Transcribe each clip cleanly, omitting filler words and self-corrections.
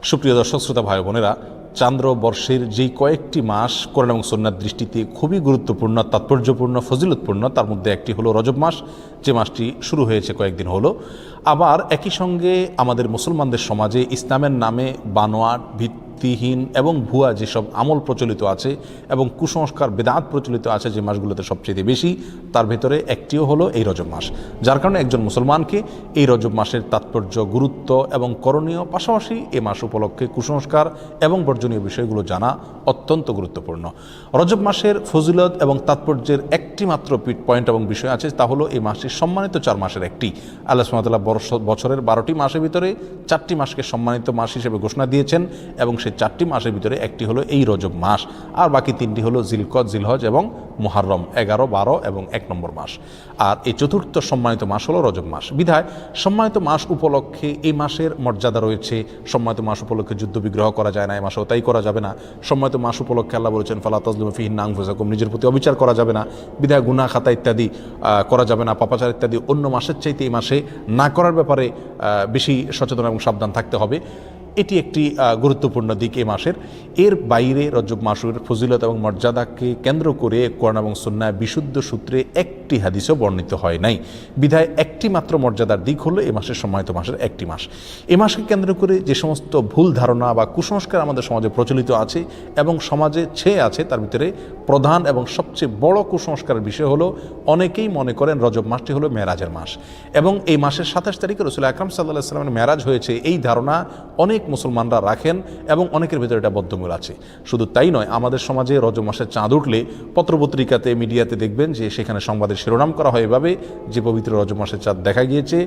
সুপ্রিয় দর্শক শ্রোতা ভাই বোনেরা, চান্দ্র বর্ষের যেই কয়েকটি মাস কোরআন এবং সুন্নাহর দৃষ্টিতে খুবই গুরুত্বপূর্ণ, তাৎপর্যপূর্ণ, ফজিলতপূর্ণ, তার মধ্যে একটি হলো রজব মাস, যে মাসটি শুরু হয়েছে কয়েকদিন হলো। আবার একই সঙ্গে আমাদের মুসলমানদের সমাজে ইসলামের নামে বানোয়াট, ভিত্তিহীন এবং ভুয়া যেসব আমল প্রচলিত আছে এবং কুসংস্কার, বেদাত প্রচলিত আছে যে মাসগুলোতে সবচেয়ে বেশি, তার ভেতরে একটিও হলো এই রজব মাস। যার কারণে একজন মুসলমানকে এই রজব মাসের তাৎপর্য, গুরুত্ব এবং করণীয়, পাশাপাশি এ মাস উপলক্ষে কুসংস্কার এবং বর্জনীয় বিষয়গুলো জানা অত্যন্ত গুরুত্বপূর্ণ। রজব মাসের ফজিলত এবং তাৎপর্যের একটি মাত্র পয়েন্ট এবং বিষয় আছে, তা হলো এই মাসটি সম্মানিত 4 মাসের একটি। আল্লাহ সুবহানাহু ওয়া তাআলা বছরের 12টি মাসের ভিতরে 4টি মাসকে সম্মানিত মাস হিসেবে ঘোষণা দিয়েছেন এবং সেই 4টি মাসের ভিতরে একটি হলো এই রজব মাস, আর বাকি 3টি হলো জিলকদ, জিলহজ এবং মুহাররম, 11, 12 এবং 1 নম্বর মাস। আর এই চতুর্থ সম্মানিত মাস হলো রজব মাস। বিধায় সম্মানিত মাস উপলক্ষে এই মাসের মর্যাদা রয়েছে। সম্মানিত মাস উপলক্ষে যুদ্ধ বিগ্রহ করা যায় না, এই মাসেও তাই করা যাবে না। সম্মানিত মাস উপলক্ষে আল্লাহ বলেছেন ফালা তাজলিমু ফিহিন্না আনফুসাকুম, নিজের প্রতি অবিচার করা যাবে না। বিধায় গুনাহ, খাতা ইত্যাদি করা যাবে না, পাপাচার ইত্যাদি অন্য মাসের চাইতে এই মাসে না করার ব্যাপারে বেশি সচেতন এবং সাবধান থাকতে হবে। এটি একটি গুরুত্বপূর্ণ দিক এই মাসের। এর বাইরে রজব মাসের ফজিলত এবং মর্যাদাকে কেন্দ্র করে কোরআন এবং সুন্নাহ বিশুদ্ধ সূত্রে একটি হাদিসও বর্ণিত হয় নাই। বিধায় একটি মাত্র মর্যাদার দিক হলো এই মাসের সম্মানিত মাসের একটি মাস। এ মাসকে কেন্দ্র করে যে সমস্ত ভুল ধারণা বা কুসংস্কার আমাদের সমাজে প্রচলিত আছে এবং সমাজে ছেয়ে আছে, তার ভিতরে প্রধান এবং সবচেয়ে বড় কুসংস্কারের বিষয় হলো অনেকেই মনে করেন রজব মাসটি হলো মেরাজের মাস এবং এই মাসের 27 তারিখে রাসূল আকরাম সাল্লাল্লাহু আলাইহি ওয়াসাল্লামের মেরাজ হয়েছে, এই ধারণা অনেক মুসলমানরা রাখেন এবং অনেকের ভিতরে এটা বদ্ধমূল আছে। শুধু তাই নয়, আমাদের সমাজে রজব মাসের চাঁদ উঠলে পত্রপত্রিকাতে, মিডিয়াতে দেখবেন যে সেখানে সংবাদের শিরোনাম করা হয় এভাবে যে পবিত্র রজব মাসের চাঁদ দেখা গিয়েছে,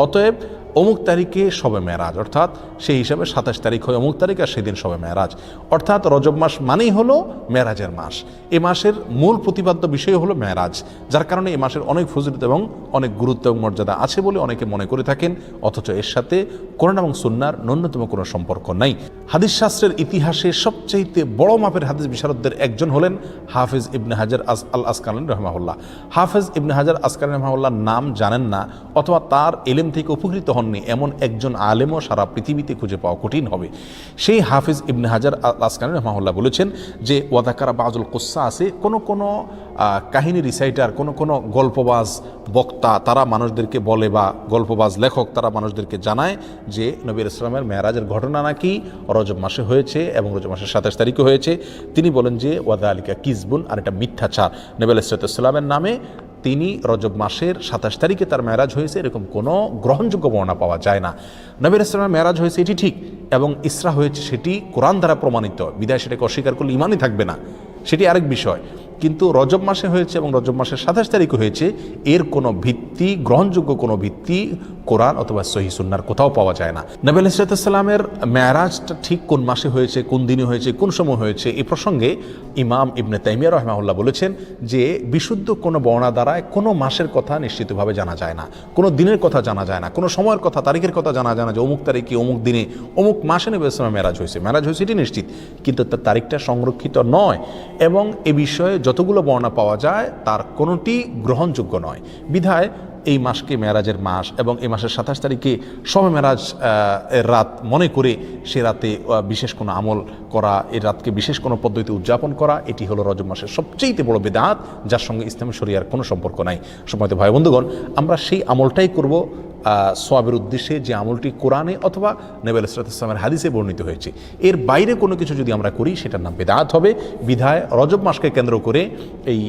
অতএব অমুক তারিখে শবে মেরাজ, অর্থাৎ সেই হিসাবে 27 তারিখ হয় অমুক তারিখ আর সেদিন শবে মেরাজ। অর্থাৎ রজব মাস মানেই হলো মেরাজের মাস। এ মাসের মূল প্রতিপাদ্য বিষয় হলো মেরাজ, যার কারণে এই মাসের অনেক ফজিলত এবং অনেক গুরুত্ব এবং মর্যাদা আছে বলে অনেকে মনে করে থাকেন, অথচ এর সাথে কোরআন এবং সুন্নাহর ন্যূনতম কোনো সম্পর্ক নাই। হাদিস শাস্ত্রের ইতিহাসে সবচেয়ে বড় মাপের হাদিস বিশারদদের একজন হলেন হাফেজ ইবনে হাজার আল আসকালানী রাহিমাহুল্লাহ। হাফেজ ইবনে হাজার আসকালানী রাহিমাহুল্লাহর নাম জানেন না অথবা তার ইলম থেকে উপকৃত হননি এমন একজন আলেমও সারা পৃথিবীতে খুঁজে পাওয়া কঠিন হবে। সেই হাফেজ ইবনে হাজার আল আসকালানী রাহিমাহুল্লাহ বলেছেন যে ওয়াদাকারা বাজুল কুসা আছে, কোনো কাহিনী রিসাইটার, কোনো গল্পবাজ বক্তা তারা মানুষদেরকে বলে, বা গল্পবাজ লেখক তারা মানুষদেরকে জানায় যে নবী ইসলামের মেরাজের ঘটনা নাকি রজব মাসে হয়েছে এবং রজব মাসের 27 তারিখে হয়েছে। তিনি বলেন যে ওয়াদা আলিকা কিসবুন, আর এটা মিথ্যাচার। নবী ইসলামের নামে তিনি রজব মাসের 27 তারিখে তার মেরাজ হয়েছে এরকম কোনো গ্রহণযোগ্য বর্ণনা পাওয়া যায় না। নবী ইসলামের মেরাজ হয়েছে এটি ঠিক এবং ইসরা হয়েছে সেটি কোরআন দ্বারা প্রমাণিত, বিদায় সেটাকে অস্বীকার করলে ইমানই থাকবে না, সেটি আরেক বিষয়। কিন্তু রজব মাসে হয়েছে এবং রজব মাসের 27 তারিখে হয়েছে, এর কোনো ভিত্তি, গ্রহণযোগ্য কোনো ভিত্তি কোরআন অথবা সহিহ সুন্নাহর কোথাও পাওয়া যায় না। নবী আলাইহিসসালামের মেরাজটা ঠিক কোন মাসে হয়েছে, কোন দিনে হয়েছে, কোন সময় হয়েছে, এই প্রসঙ্গে ইমাম ইবনে তাইমিয়া রাহিমাহুল্লাহ বলেছেন যে বিশুদ্ধ কোনো বর্ণনা দ্বারায় কোনো মাসের কথা নিশ্চিতভাবে জানা যায় না, কোনো দিনের কথা জানা যায় না, কোনো সময়ের কথা, তারিখের কথা জানা যায় না যে অমুক তারিখে, অমুক দিনে, অমুক মাসে নবী ইসলামের মেরাজ হয়েছে এটি নিশ্চিত, কিন্তু তার তারিখটা সংরক্ষিত নয় এবং এ বিষয়ে যতগুলো বর্ণনা পাওয়া যায় তার কোনোটি গ্রহণযোগ্য নয়। বিধায় এই মাসকে মেরাজের মাস এবং এই মাসের 27 তারিখে শবে মেরাজ এর রাত মনে করে সে রাতে বিশেষ কোনো আমল করা, এই রাতকে বিশেষ কোনো পদ্ধতিতে উদযাপন করা, এটি হলো রজব মাসের সবচেয়ে বড় বিদআত, যার সঙ্গে ইসলামী শরিয়ার কোনো সম্পর্ক নাই। সম্মানিত ভাই বন্ধুগণ, আমরা সেই আমলটাই করব সওয়াবের উদ্দেশ্যে যে আমলটি কোরআনে অথবা নবী ইসলামের হাদিসে বর্ণিত হয়েছে। এর বাইরে কোনো কিছু যদি আমরা করি সেটার নাম বিদআত হবে। বিধায় রজব মাসকে কেন্দ্র করে এই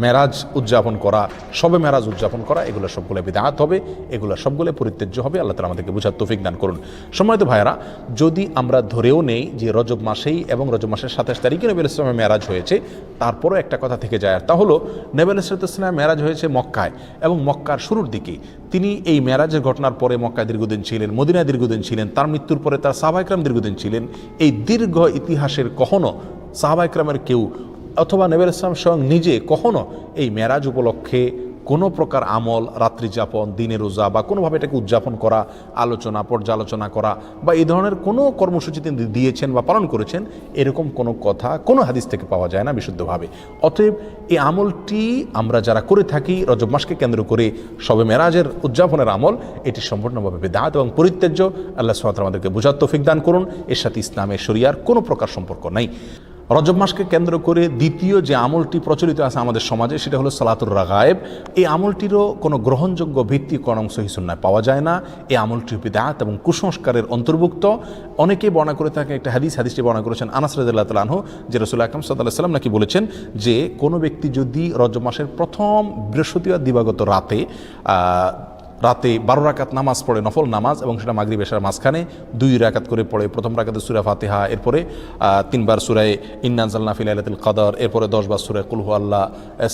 মেরাজ উদযাপন করা, শবে মেরাজ উদযাপন করা, এগুলো সবগুলো বিদআত হবে, এগুলো সবগুলো পরিত্যাজ্য হবে। আল্লাহ তাআলা আমাদেরকে বুঝার তৌফিক দান করুন। সম্মানিত ভাইয়েরা, যদি আমরা ধরেও নেই যে রজব মাসেই এবং রজব মাসের 27 তারিখে নবী ইসলামের মেরাজ হয়েছে, তারপরও একটা কথা থেকে যায়, আর তা হলো নবী ইসলামের মেরাজ হয়েছে মক্কায় এবং মক্কার শুরুর দিকে। তিনি এই মেরাজের ঘটনার পরে মক্কায় দীর্ঘদিন ছিলেন, মদিনায় দীর্ঘদিন ছিলেন, তার মৃত্যুর পরে তার সাহাবা ইকরাম দীর্ঘদিন ছিলেন। এই দীর্ঘ ইতিহাসের কখনো সাহাবা ইকরামের কেউ অথবা নবী ইসলাম স্বয়ং নিজে কখনো এই মেরাজ উপলক্ষে কোনো প্রকার আমল, রাত্রি যাপন, দিনে রোজা বা কোনোভাবে এটাকে উদযাপন করা, আলোচনা পর্যালোচনা করা বা এই ধরনের কোনো কর্মসূচি তিনি দিয়েছেন বা পালন করেছেন, এরকম কোনো কথা কোনো হাদিস থেকে পাওয়া যায় না বিশুদ্ধভাবে। অতএব এই আমলটি আমরা যারা করে থাকি রজব মাসকে কেন্দ্র করে শবে মেরাজের উদযাপনের আমল, এটি সম্পূর্ণভাবে বিদআত এবং পরিত্যাজ্য। আল্লাহ সুবহানাহু ওয়া তাআলা আমাদেরকে বুঝার তৌফিক দান করুন। এর সাথে ইসলামের শরিয়ার কোনো প্রকার সম্পর্ক নাই। রজব মাসকে কেন্দ্র করে দ্বিতীয় যে আমলটি প্রচলিত আছে আমাদের সমাজে, সেটা হলো সালাতুর রাগায়েব। এই আমলটিরও কোনো গ্রহণযোগ্য ভিত্তি কোরআন সহিহ সুন্নাহয় পাওয়া যায় না। এই আমলটি বিদআত এবং কুসংস্কারের অন্তর্ভুক্ত। অনেকেই বর্ণনা করে থাকে একটা হাদিসটি বর্ণনা করেছেন আনাস রাদিয়াল্লাহু তাআলা আনহু, যে রাসূল আকরাম সাল্লাল্লাহু আলাইহি ওয়াসাল্লাম নাকি বলেছেন যে কোনো ব্যক্তি যদি রজব মাসের প্রথম বৃহস্পতিবার দিবাগত রাতে 12 রাকাত নামাজ পড়ে, নফল নামাজ, এবং সেটা মাগরিব এশার মাঝখানে 2 রাকাত করে পড়ে, প্রথম রাকাতে সূরা ফাতিহা, এরপরে 3 বার সূরায়ে ইন্না আনজালনা ফি লাইলাতুল কদর, এরপরে 10 বার সূরা কুল হুয়াল্লাহ,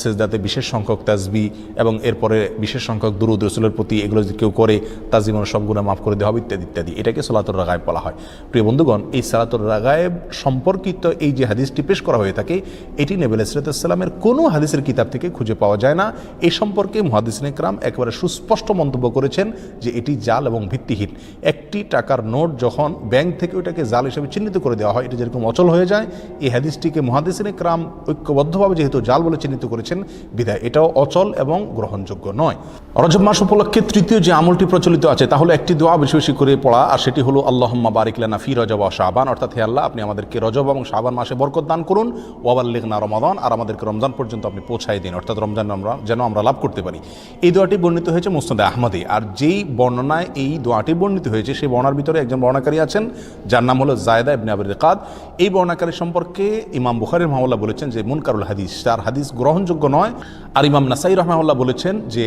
সিজদাতে বিশেষ সংখ্যক তাসবিহ এবং এরপরে বিশেষ সংখ্যক দুরূদ রাসূলের প্রতি, এগুলো যদি কেউ করে তার জীবনের সব গুনাহ মাফ করে দেওয়া হবে ইত্যাদি ইত্যাদি। এটাকে সালাতুর রাগায়েব বলা হয়। প্রিয় বন্ধুগণ, এই সালাতুর রাগায়েব সম্পর্কিত এই যে হাদিসটি পেশ করা হয়ে থাকে, এটি নবী আলাইহিস সালামের কোনো হাদিসের কিতাব থেকে খুঁজে পাওয়া যায় না। এই সম্পর্কে মুহাদ্দিসিনে কেরাম একেবারে সুস্পষ্ট মন্তব্য করেছেন যে এটি জাল এবং ভিত্তিহীন। একটি টাকার নোট যখন ব্যাংক থেকে ওটাকে জাল হিসেবে চিহ্নিত করে দেওয়া হয়, এটি যেরকম অচল হয়ে যায়, এই হাদিসটিকে মুহাদ্দিসিনে কেরাম ঐক্যবদ্ধভাবে যেহেতু জাল বলে চিহ্নিত করেছেন, বিধায় এটাও অচল এবং গ্রহণযোগ্য নয়। রজব মাস উপলক্ষে তৃতীয় যে আমলটি প্রচলিত আছে তা হলো একটি দোয়া বেশি বেশি করে পড়া, আর সেটি হলো আল্লাহুম্মা বারিক লানা ফি রজব ওয়া শাবান, অর্থাৎ হে আল্লাহ, আপনি আমাদেরকে রজব এবং শাবান মাসে বরকত দান করুন, ওয়া বাল্লিগনা রমাদান, আর আমাদেরকে রমজান পর্যন্ত আপনি পৌঁছায় দিন, অর্থাৎ রমজান যেন আমরা লাভ করতে পারি। এই দোয়াটি বর্ণিত হয়েছে মুসনাদে আহমদে। আর যেই বর্ণনায় এই দোয়াটি বর্ণিত হয়েছে, সেই বর্ণনার ভিতরে একজন বর্ণাকারী আছেন যার নাম হলো জায়দা ইবনে আবি রিকাদ। এই বর্ণাকারী সম্পর্কে ইমাম বুখারী রাহিমাহুল্লাহ বলেছেন যে মুনকারুল হাদিস, তার হাদিস গ্রহণযোগ্য নয়। আর ইমাম নাসাই রাহিমাহুল্লাহ বলেছেন যে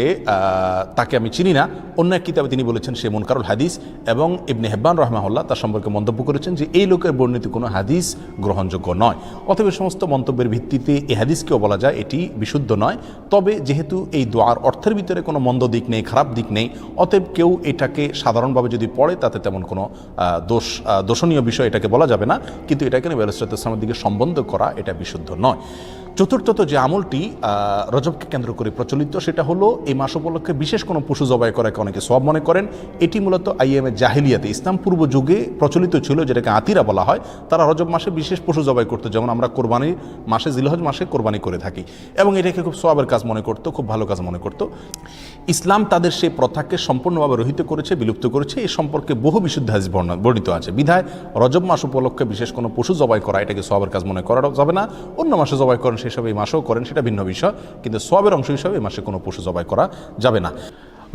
তাকে আমি চিনি না। অন্য এক কিতাবে তিনি বলেছেন সে মুনকারুল হাদিস, এবং ইবনে হিব্বান রাহিমাহুল্লাহ তার সম্পর্কে মন্তব্য করেছেন যে এই লোকের বর্ণিত কোনো হাদিস গ্রহণযোগ্য নয়। অতএব সমস্ত মন্তব্যের ভিত্তিতে এই হাদিসকেও বলা যায় এটি বিশুদ্ধ নয়। তবে যেহেতু এই দোয়ার অর্থের ভিতরে কোনো মন্দ দিক নেই, খারাপ দিক নেই, অতএব কেউ এটাকে সাধারণভাবে যদি পড়ে তাতে তেমন কোনো দোষণীয় বিষয় এটাকে বলা যাবে না, কিন্তু এটাকে নবী আলাইহিস সালামের দিকে সম্বন্ধ করা এটা বিশুদ্ধ নয়। চতুর্থত যে আমলটি রজবকে কেন্দ্র করে প্রচলিত, সেটা হলো এই মাস উপলক্ষে বিশেষ কোনো পশু জবাই করাকে অনেকে সওয়াব মনে করেন। এটি মূলত আইয়ামে জাহিলিয়াতে, ইসলাম পূর্ব যুগে প্রচলিত ছিল, যেটাকে আতিরা বলা হয়। তারা রজব মাসে বিশেষ পশু জবাই করতো, যেমন আমরা কোরবানির মাসে জিলহজ মাসে কোরবানি করে থাকি, এবং এটাকে খুব সওয়াবের কাজ মনে করতো, খুব ভালো কাজ মনে করতো। ইসলাম তাদের সেই প্রথাকে সম্পূর্ণভাবে রহিত করেছে, বিলুপ্ত করেছে। এই সম্পর্কে বহু বিশুদ্ধ হাদিস বর্ণিত আছে। বিধায় রজব মাস উপলক্ষে বিশেষ কোনো পশু জবাই করা এটাকে সওয়াবের কাজ মনে করা যাবে না। অন্য মাসে জবাই করেন সেসব এই মাসেও করেন, সেটা ভিন্ন বিষয়, কিন্তু সওয়াবের অংশ হিসাবে এই মাসে কোনো পশু জবাই করা যাবে না।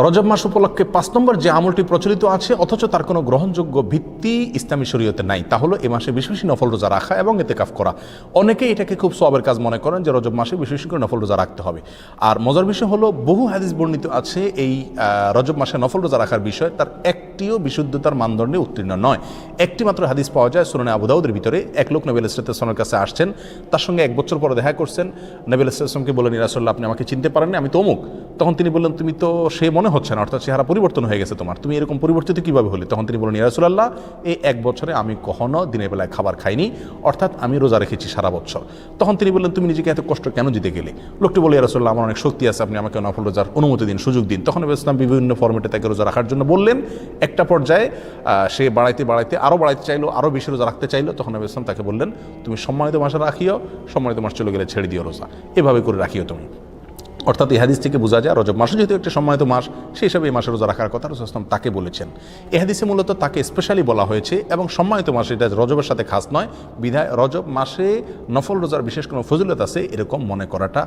রজব মাস উপলক্ষে 5 নম্বর যে আমলটি প্রচলিত আছে অথচ তার কোনো গ্রহণযোগ্য ভিত্তি ইসলামী শরীয়তে নাই, তা হলো এ মাসে বেশি বেশি নফল রোজা রাখা এবং ইতিকাফ করা। অনেকেই এটাকে খুব সওয়াবের কাজ মনে করেন যে রজব মাসে বেশি বেশি করে নফল রোজা রাখতে হবে। আর মজার বিষয় হলো বহু হাদিস বর্ণিত আছে এই রজব মাসে নফল রোজা রাখার বিষয়, তার একটিও বিশুদ্ধতার মানদণ্ডে উত্তীর্ণ নয়। একটি মাত্র হাদিস পাওয়া যায় সুনানে আবু দাউদের ভিতরে। এক লোক নবী আলাইহিস সালামের কাছে আসছেন, তার সঙ্গে 1 বছর পরে দেখা করছেন। নবী আলাইহিস সালামকে বললেন, ইয়া রাসূলুল্লাহ, আপনি আমাকে চিনতে পারেননি, আমি তো অমুক। তখন তিনি বললেন, তুমি তো সে মনে হচ্ছে না, অর্থাৎ চেহারা পরিবর্তন হয়ে গেছে তোমার, তুমি এরকম পরিবর্তিত কিভাবে হলে? তখন তিনি বললেন, ইয়া রাসূলুল্লাহ, এই 1 বছরে আমি কখনো দিনের বেলায় খাবার খাইনি, অর্থাৎ আমি রোজা রেখেছি সারা বছর। তখন তিনি বললেন, তুমি নিজেকে এত কষ্ট কেন দিতে গেলে? লোকটি বলে, ইয়া রাসূলুল্লাহ, আমার অনেক শক্তি আছে, আপনি আমাকে নফল রোজার অনুমতি দিন, সুযোগ দিন। তখন নবী ইসলাম বিভিন্ন ফরম্যাটে তাকে রোজা রাখার জন্য বললেন। একটা পর্যায়ে সে বাড়াইতে আরও বাড়াইতে চাইলো, আরও বেশি রোজা রাখতে চাইলো। তখন নবী ইসলাম তাকে বললেন, তুমি সম্মানিত মাসে রাখিও, সম্মানিত মাস চলে গেলে ছেড়ে দিও রোজা, এভাবে করে রাখিও তুমি। অর্থাৎ এই হাদিস থেকে বোঝা যায় রজব মাসে যেহেতু একটা সম্মানিত মাস, সেই হিসাবে এই মাসে রোজা রাখার কথা রাসূল সাল্লাল্লাহু আলাইহি ওয়াসাল্লাম তাকে বলেছেন। এই হাদিসে মূলত তাকে স্পেশালি বলা হয়েছে, এবং সম্মানিত মাস, এটা রজবের সাথে খাস নয়। বিধায় রজব মাসে নফল রোজার বিশেষ কোনো ফজিলত আছে এরকম মনে করাটা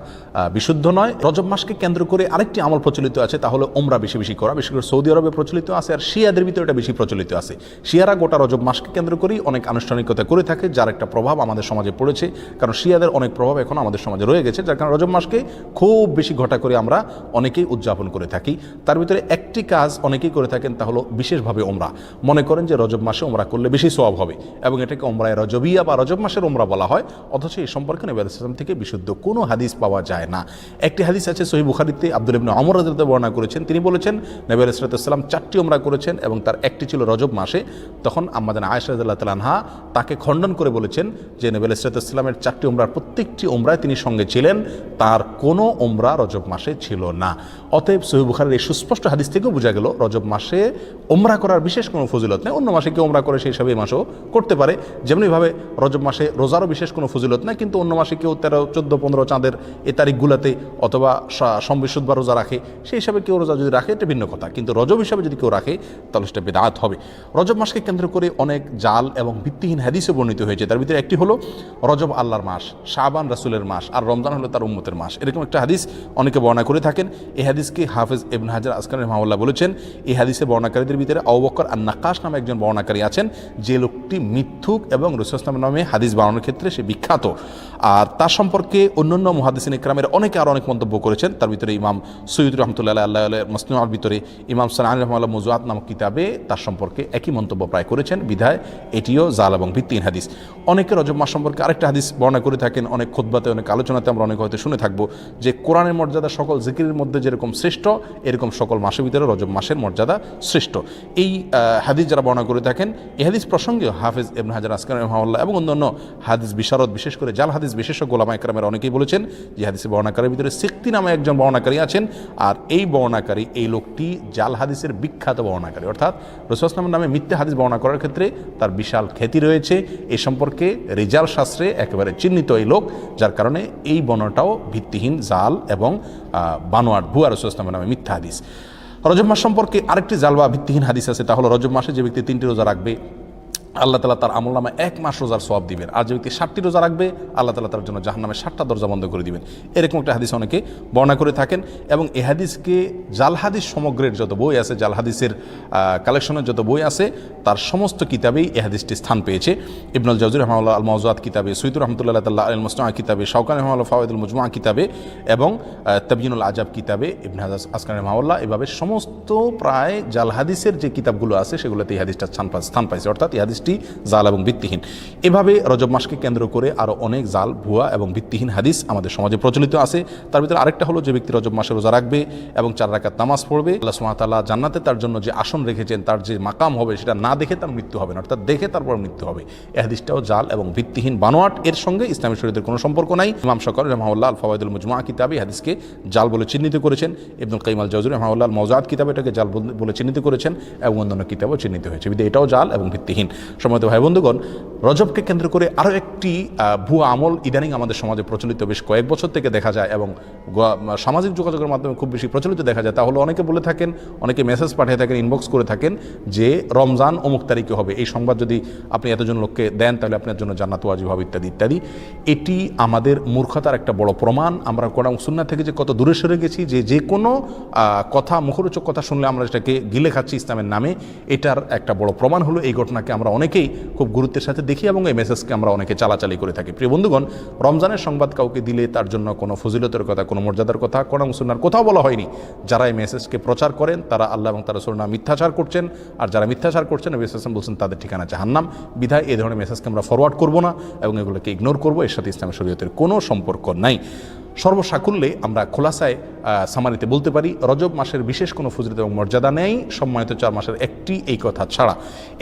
বিশুদ্ধ নয়। রজব মাসকে কেন্দ্র করে আরেকটি আমল প্রচলিত আছে, তা হলো উমরা বেশি বেশি করা। বিশেষ করে সৌদি আরবে প্রচলিত আছে, আর শিয়াদের ভিতরে এটা বেশি প্রচলিত আছে। শিয়ারা গোটা রজব মাসকে কেন্দ্র করেই অনেক আনুষ্ঠানিকতা করে থাকে, যার একটা প্রভাব আমাদের সমাজে পড়েছে। কারণ শিয়াদের অনেক প্রভাব এখন আমাদের সমাজে রয়ে গেছে, যার কারণে রজব মাসকে খুব বেশি ঘটা করে আমরা অনেকেই উদযাপন করে থাকি। তার ভিতরে একটি কাজ অনেকেই করে থাকেন, তা হলো বিশেষভাবে ওমরা। মনে করেন যে রজব মাসে ওমরা করলে বেশি সওয়াব হবে, এবং এটাকে ওমরায়ে রজবিয়া বা রজব মাসের ওমরা বলা হয়। অথচ এই সম্পর্কে নবী আলাইহিস সালাম থেকে বিশুদ্ধ কোনো হাদিস পাওয়া যায় না। একটি হাদিস আছে সহিহ বুখারীতে, আব্দুল্লাহ ইবনে ওমর রাদিয়াল্লাহু আনহু বর্ণনা করেছেন। তিনি বলেছেন নবী আলাইহিস সালাম 4টি ওমরা করেছেন, এবং তার একটি ছিল রজব মাসে। তখন আম্মা জান আয়েশা রাদিয়াল্লাহু তাআলা আনহা তাকে খণ্ডন করে বলেছেন যে নবী আলাইহিস সালামের 4টি ওমরার প্রত্যেকটি ওমরায় তিনি সঙ্গে ছিলেন, তার কোনো ওমরা রজব মাসে ছিল না। অতএব সহিহ বুখারীর এই সুস্পষ্ট হাদিস থেকেও বোঝা গেল রজব মাসে ওমরা করার বিশেষ কোনো ফজিলত নেই। অন্য মাসে কেউ ওমরা করে সেই হিসাবে এই মাসেও করতে পারে। যেমনিভাবে রজব মাসে রোজারও বিশেষ কোনো ফজিলত নেই, কিন্তু অন্য মাসে কেউ 13, 14, 15 চাঁদের এই তারিখগুলোতে অথবা সম্বিশুদ্ধ বা রোজা রাখে, সেই হিসাবে কেউ রোজা যদি রাখে এটা ভিন্ন কথা, কিন্তু রজব হিসাবে যদি কেউ রাখে তাহলে সেটা বিদআত হবে। রজব মাসকে কেন্দ্র করে অনেক জাল এবং ভিত্তিহীন হাদিসে বর্ণিত হয়েছে। তার ভিতরে একটি হলো রজব আল্লাহর মাস, শাবান রাসূলের মাস, আর রমজান হলো তার উম্মতের মাস। এরকম একটা হাদিস অনেকে বর্ণনা করে থাকেন। এই হাদিসকে হাফেজ ইবনে হাজার আসকালানি রাহিমাহুল্লাহ বলেছেন, এই হাদিসের বর্ণনাকারীদের ভিতরে আবু বকর আন-নাক্কাশ নামে একজন বর্ণনাকারী আছেন, যে লোকটি মিথ্যুক এবং রাসূল সাল্লাল্লাহু আলাইহি ওয়াসাল্লাম নামে হাদিস বানানোর ক্ষেত্রে সে বিখ্যাত। আর তার সম্পর্কে অন্যান্য মুহাদ্দিসিন ইকরামের অনেকে আরও অনেক মন্তব্য করেছেন। তার ভিতরে ইমাম সৈয়দ রহমতুল্লাহ আল্লাহ মাসনুআর ভিতরে ইমাম সানানী রাহিমাহুল্লাহ মওযুআত নামক কিতাবে তার সম্পর্কে একই মন্তব্য প্রায় করেছেন। বিধায় এটিও জাল এবং ভিত্তিহীন হাদিস। অনেকে রজব মাস সম্পর্কে আরেকটা হাদিস বর্ণনা করে থাকেন, অনেক খুতবাতে অনেক আলোচনাতে আমরা অনেক হয়তো শুনে থাকবো, যে কোরআনের মর্যাদা সকল জিকিরের মধ্যে যেরকম শ্রেষ্ঠ, এরকম সকল মাসের ভিতরে রজব মাসের মর্যাদা শ্রেষ্ঠ। এই হাদিস যারা বর্ণনা করে থাকেন, এই হাদিস প্রসঙ্গেও হাফেজ ইবনে হাজার আসকালানি রাহিমাহুল্লাহ এবং অন্যান্য হাদিস বিশারদ, বিশেষ করে জাল হাদিস বিশেষজ্ঞ উলামা ইকরামের অনেকেই বলেছেন যে হাদিসের বর্ণনাকারীর ভিতরে সিক্তি নামে একজন বর্ণনাকারী আছেন, আর এই বর্ণনাকারী, এই লোকটি জাল হাদিসের বিখ্যাত বর্ণনাকারী, অর্থাৎ রাসূল সাল্লাল্লাহু আলাইহি ওয়াসাল্লামের নামে মিথ্যা হাদিস বর্ণনা করার ক্ষেত্রে তার বিশাল খ্যাতি রয়েছে। এই সম্পর্কে রিজাল শাস্ত্রে একেবারে চিহ্নিত এই লোক, যার কারণে এই বর্ণনাটাও ভিত্তিহীন, জাল এবং বানোয়াট, ভুয়া রাসূল সাল্লাল্লাহু আলাইহি ওয়াসাল্লামের নামে মিথ্যা হাদিস। রজব মাস সম্পর্কে আরেকটি জাল বা ভিত্তিহীন হাদিস আছে, তা হলো রজব মাসে যে ব্যক্তি 3টি রোজা রাখবে আল্লাহ তাআলা তার আমলনামায় 1 মাস রোজার সওয়াব দিবেন, আর যে ব্যক্তি 60টি রোজা রাখবে আল্লাহ তাআলা তার জন্য জাহান্নামের 60টা দরজা বন্ধ করে দিবেন। এরকম একটা হাদিস অনেকে বর্ণনা করে থাকেন, এবং এই হাদিসকে জাল হাদিস সমগ্রের যত বই আছে, জাল হাদিসের কালেকশনের যত বই আছে, তার সমস্ত কিতাবেই এই হাদিসটি স্থান পেয়েছে। ইবনুল জাওজি রাহিমাহুল্লাহ আল মাওযুআত কিতাবে, সৈয়দ রাহমাতুল্লাহ তাআলা আল মুসনাআ কিতাবে, শাওকানি রাহিমাহুল্লাহ ফাওয়াইদুল মুজমুআ কিতাবে, এবং তাবয়িনুল আজাব কিতাবে ইবনে হাজার আসকালানি রাহিমাহুল্লাহ, এভাবে সমস্ত প্রায় জাল হাদিসের যে কিতাবগুলো আছে সেগুলোতে এই হাদিসটা স্থান পাইছে, অর্থাৎ এই হাদিসটি জাল এবং ভিত্তিহীন। এভাবে রজব মাসকে কেন্দ্র করে আরও অনেক জাল, ভুয়া এবং ভিত্তিহীন হাদিস আমাদের সমাজে প্রচলিত আছে। তার ভিতরে আরেকটা হলো, যে ব্যক্তি রজব মাসে রোজা রাখবে এবং 4 রাকাত নামাজ পড়বে, আল্লাহ সুবহানাহু ওয়া তাআলা জান্নাতে তার জন্য যে আসন রেখেছেন, তার যে মাকাম হবে, সেটা না দেখে তার মৃত্যু হবে না, অর্থাৎ দেখে তারপর মৃত্যু হবে। এই হাদিসটাও জাল এবং ভিত্তিহীন, বানোয়াট। এর সঙ্গে ইসলামী শরীয়তের কোনো সম্পর্ক নাই। ইমাম শাওকানি রাহিমাহুল্লাহ আল ফাওয়াইদুল মুজমুআ কিতাবে হাদিসকে জাল বলে চিহ্নিত করেছেন। ইবনুল কাইয়িম আল জাওজি রাহিমাহুল্লাহ আল মাওযুআত কিতাবে এটাকে জাল বলে চিহ্নিত করেছেন, এবং অন্যান্য কিতাবেও চিহ্নিত হয়েছে। বিধায় এটাও জাল এবং ভিত্তিহীন। সম্মানিত ভাই বন্ধুগণ, রজবকে কেন্দ্র করে আরও একটি ভুয়া আমল ইদানিং আমাদের সমাজে প্রচলিত বেশ কয়েক বছর থেকে দেখা যায়, এবং সামাজিক যোগাযোগের মাধ্যমে খুব বেশি প্রচলিত দেখা যায়। তা হলো, অনেকে বলে থাকেন, অনেকে মেসেজ পাঠিয়ে থাকেন, ইনবক্স করে থাকেন, যে রমজান অমুক তারিখে হবে, এই সংবাদ যদি আপনি এতজন লোককে দেন তাহলে আপনার জন্য জান্নাত ওয়াজিব হবে, ইত্যাদি ইত্যাদি। এটি আমাদের মূর্খতার একটা বড় প্রমাণ। আমরা কোরআন ও সুন্নাহ থেকে যে কত দূরে সরে গেছি, যে কোনো কথা, মুখরোচক কথা শুনলে আমরা সেটাকে গিলে খাচ্ছি ইসলামের নামে, এটার একটা বড় প্রমাণ হলো এই ঘটনাকে আমরা অনেকেই খুব গুরুত্বের সাথে দেখি, এবং এই মেসেজকে আমরা অনেকে চালাচালি করে থাকি। প্রিয় বন্ধুগণ, রমজানের সংবাদ কাউকে দিলে তার জন্য কোনো ফজিলতের কথা, কোনো মর্যাদার কথা কোরআন ও সুন্নাহর কোথাও বলা হয়নি। যারা এই মেসেজকে প্রচার করেন তারা আল্লাহ এবং তার রাসূলের নামে মিথ্যাচার করছেন, আর যারা মিথ্যাচার করছেন নবী সাল্লাল্লাহু আলাইহি ওয়াসাল্লাম বলছেন তাদের ঠিকানা জাহান্নাম। বিধায় এই ধরনের মেসেজকে আমরা ফরওয়ার্ড করব না, এবং এগুলোকে ইগনোর করব। এর সাথে ইসলামী শরীয়তের কোনো সম্পর্ক নাই। সর্বসাকুল্যে আমরা খোলাসায় সামারিতে বলতে পারি, রজব মাসের বিশেষ কোনো ফজিলত এবং মর্যাদা নেই সম্মানিত 4 মাসের একটি, এই কথা ছাড়া।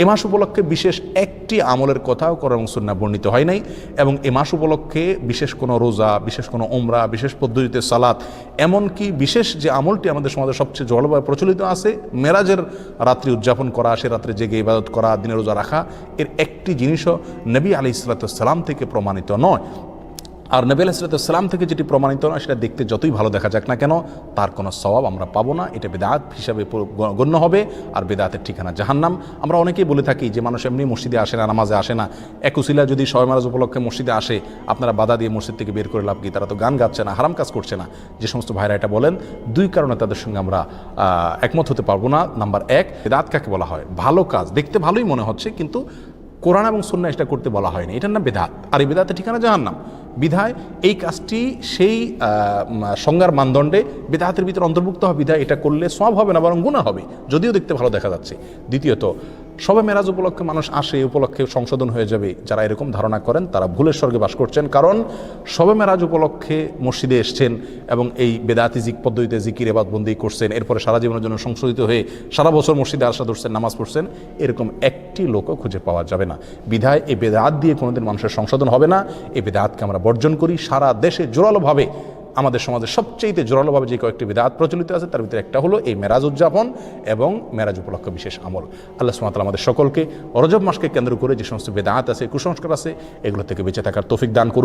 এ মাস উপলক্ষে বিশেষ একটি আমলের কথাও কোরআন এবং সুন্নাহ বর্ণিত হয় নাই, এবং এ মাস উপলক্ষে বিশেষ কোনো রোজা, বিশেষ কোনো উমরা, বিশেষ পদ্ধতিতে সালাত, এমনকি বিশেষ যে আমলটি আমাদের সমাজে সবচেয়ে জলবায়ু প্রচলিত আছে, মেরাজের রাত্রি উদযাপন করা, সে রাত্রে জেগে ইবাদত করা, দিনে রোজা রাখা, এর একটি জিনিসও নবী আলাইহিস সালাম থেকে প্রমাণিত নয়। আর নবী আলাইহিস সালাম থেকে যেটি প্রমাণিত নয়, সেটা দেখতে যতই ভালো দেখা যাক না কেন, তার কোনো সওয়াব আমরা পাবো না। এটা বিদআত হিসাবে গণ্য হবে, আর বিদআতের ঠিকানা জাহান্নাম। আমরা অনেকেই বলে থাকি যে মানুষ এমনি মসজিদে আসে না, নামাজে আসে না, এক উসিলা যদি শবে মেরাজ উপলক্ষে মসজিদে আসে, আপনারা বাধা দিয়ে মসজিদ থেকে বের করে লাভ কি? তারা তো গান গাচ্ছে না, হারাম কাজ করছে না। যে সমস্ত ভাইরা এটা বলেন, 2 কারণে তাদের সঙ্গে আমরা একমত হতে পারবো না। নাম্বার 1, বিদআত কাকে বলা হয়? ভালো কাজ, দেখতে ভালোই মনে হচ্ছে, কিন্তু কোরআন এবং সুন্নাহ এটা করতে বলা হয়নি, এটার নাম বিদআত, আর এই বিদআতের ঠিকানা জাহান্নাম। বিধায় এই কাজটি সেই সংজ্ঞার মানদণ্ডে বিদআতের ভিতরে অন্তর্ভুক্ত হবে। বিধায় এটা করলে সওয়াব হবে না, বরং গুনাহ হবে, যদিও দেখতে ভালো দেখা যাচ্ছে। দ্বিতীয়ত, শবে মেরাজ উপলক্ষে মানুষ আসে, উপলক্ষে সংশোধন হয়ে যাবে, যারা এরকম ধারণা করেন তারা ভুলের স্বর্গে বাস করছেন। কারণ শবে মেরাজ উপলক্ষে মসজিদে এসছেন এবং এই বেদাতি পদ্ধতিতে জিকির ইবাদত বন্দেগী করছেন, এরপরে সারা জীবনের জন্য সংশোধিত হয়ে সারা বছর মসজিদে আসা ধরছেন, নামাজ পড়ছেন, এরকম একটি লোকও খুঁজে পাওয়া যাবে না। বিধায় এই বেদাত দিয়ে কোনোদিন মানুষের সংশোধন হবে না। এই বেদাতকে আমরা বর্জন করি। সারা দেশে জোরালোভাবে আমাদের সমাজে সবচেয়ে জোরালোভাবে যে কয়েকটি বিদআত প্রচলিত আছে তার ভিতরে একটা হলো এই মেরাজ উদযাপন এবং মেরাজ উপলক্ষ বিশেষ আমল। আল্লাহ সুবহানাহু ওয়া তাআলা আমাদের সকলকে রজব মাসকে কেন্দ্র করে যে সমস্ত বিদআত আছে, কুসংস্কার আছে, এগুলো থেকে বেঁচে থাকার তৌফিক দান করুন।